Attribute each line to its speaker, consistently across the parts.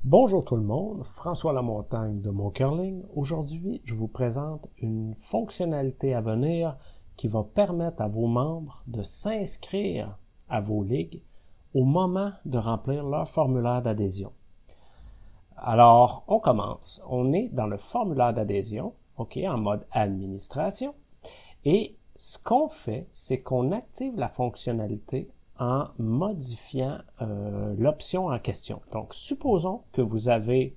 Speaker 1: Bonjour tout le monde, François Lamontagne de Mon Curling. Aujourd'hui, je vous présente une fonctionnalité à venir qui va permettre à vos membres de s'inscrire à vos ligues au moment de remplir leur formulaire d'adhésion. Alors, on commence. On est dans le formulaire d'adhésion, en mode administration. Et ce qu'on fait, c'est qu'on active la fonctionnalité en modifiant l'option en question. Donc, supposons que vous avez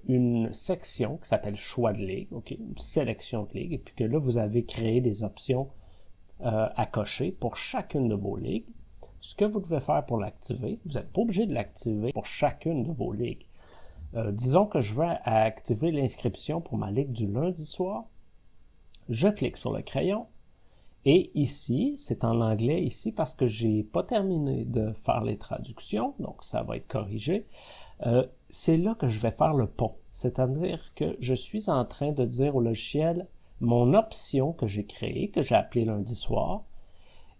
Speaker 1: une section qui s'appelle choix de ligue, une sélection de ligue, et puis que là, vous avez créé des options à cocher pour chacune de vos ligues. Ce que vous devez faire pour l'activer, vous n'êtes pas obligé de l'activer pour chacune de vos ligues. Disons que je veux activer l'inscription pour ma ligue du lundi soir. Je clique sur le crayon. Et ici, c'est en anglais ici parce que j'ai pas terminé de faire les traductions, donc ça va être corrigé. C'est là que je vais faire le pont, c'est-à-dire que je suis en train de dire au logiciel mon option que j'ai créée, que j'ai appelée lundi soir,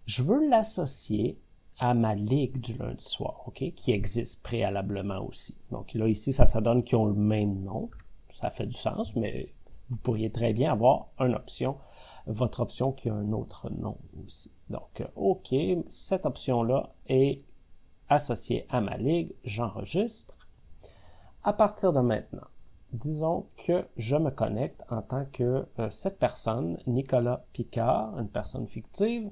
Speaker 1: je veux l'associer à ma ligue du lundi soir, qui existe préalablement aussi. Donc là, ici, ça donne qu'ils ont le même nom, ça fait du sens, mais vous pourriez très bien avoir une option, votre option qui a un autre nom aussi. Donc, OK, cette option-là est associée à ma ligue, j'enregistre. À partir de maintenant, disons que je me connecte en tant que cette personne, Nicolas Picard, une personne fictive,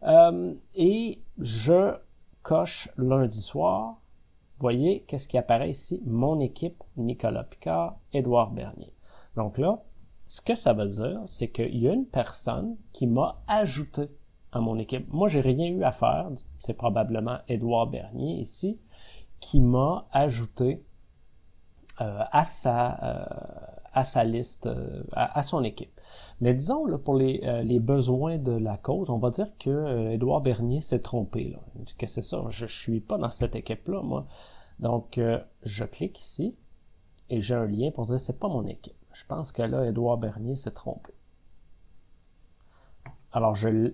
Speaker 1: et je coche lundi soir. Voyez, qu'est-ce qui apparaît ici? Mon équipe, Nicolas Picard, Édouard Bernier. Donc là, ce que ça veut dire, c'est qu'il y a une personne qui m'a ajouté à mon équipe. Moi, j'ai rien eu à faire. C'est probablement Édouard Bernier ici qui m'a ajouté à sa liste, à son équipe. Mais disons, là, pour les besoins de la cause, on va dire que Édouard Bernier s'est trompé. Là. Il dit que c'est ça, je suis pas dans cette équipe-là, moi. Donc, je clique ici et j'ai un lien pour dire c'est pas mon équipe. Je pense que là, Édouard Bernier s'est trompé. Alors, je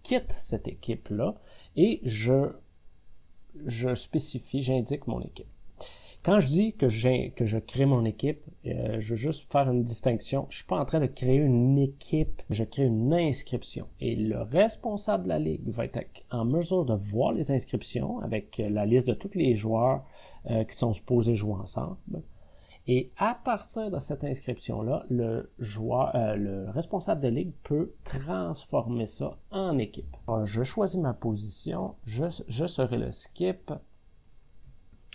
Speaker 1: quitte cette équipe-là et je spécifie, j'indique mon équipe. Quand je dis que je crée mon équipe, je veux juste faire une distinction. Je suis pas en train de créer une équipe, je crée une inscription. Et le responsable de la ligue va être en mesure de voir les inscriptions avec la liste de tous les joueurs qui sont supposés jouer ensemble. Et à partir de cette inscription-là, le responsable de ligue peut transformer ça en équipe. Alors, je choisis ma position, je serai le skip.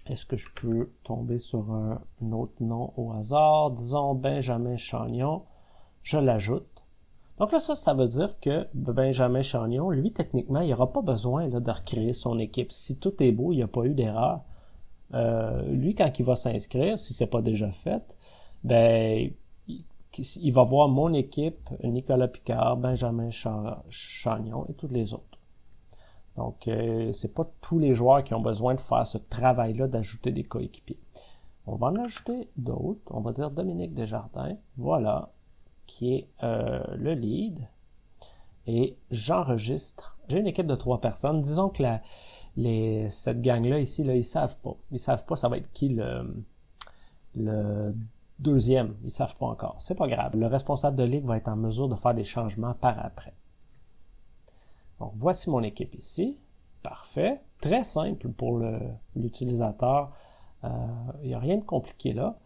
Speaker 1: Est-ce que je peux tomber sur un autre nom au hasard? Disons Benjamin Chagnon. Je l'ajoute. Donc là, ça veut dire que Benjamin Chagnon, lui, techniquement, il n'aura pas besoin là, de recréer son équipe. Si tout est beau, il n'y a pas eu d'erreur. Lui, quand il va s'inscrire, si c'est pas déjà fait, il va voir mon équipe, Nicolas Picard, Benjamin Chagnon et tous les autres. Donc, c'est pas tous les joueurs qui ont besoin de faire ce travail-là d'ajouter des coéquipiers. On va en ajouter d'autres. On va dire Dominique Desjardins, voilà, qui est le lead. Et j'enregistre. J'ai une équipe de 3 personnes. Disons que cette gang-là ici, là, ils savent pas. Ils savent pas ça va être qui le deuxième. Ils savent pas encore. C'est pas grave. Le responsable de ligue va être en mesure de faire des changements par après. Donc, voici mon équipe ici. Parfait. Très simple pour l'utilisateur. Il n'y a rien de compliqué là.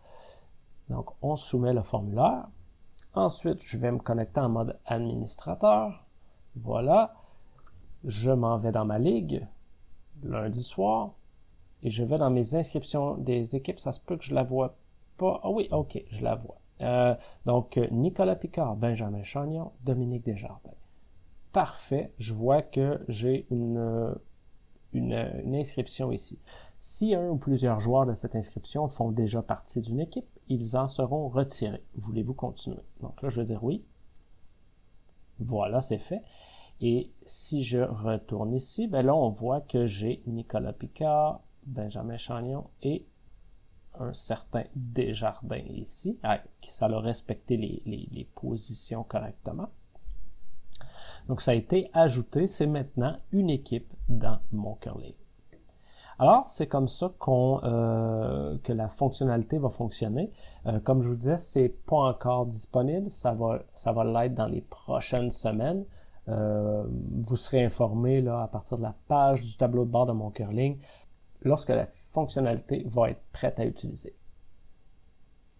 Speaker 1: Donc, on soumet le formulaire. Ensuite, je vais me connecter en mode administrateur. Voilà. Je m'en vais dans ma ligue lundi soir et je vais dans mes inscriptions des équipes. Ça se peut que je la vois pas. Ah oui, ok, je la vois. Donc, Nicolas Picard, Benjamin Chagnon, Dominique Desjardins. Parfait, je vois que j'ai une inscription ici. Si un ou plusieurs joueurs de cette inscription font déjà partie d'une équipe, ils en seront retirés. Voulez-vous continuer? Donc là, je vais dire oui. Voilà, c'est fait. Et si je retourne ici, là, on voit que j'ai Nicolas Picard, Benjamin Chagnon et un certain Desjardins ici. Ça a respecté les positions correctement. Donc, ça a été ajouté. C'est maintenant une équipe dans mon curling. Alors, c'est comme ça que la fonctionnalité va fonctionner. Comme je vous disais, c'est pas encore disponible. Ça va l'être dans les prochaines semaines. Vous serez informé là, à partir de la page du tableau de bord de Mon Curling lorsque la fonctionnalité va être prête à utiliser.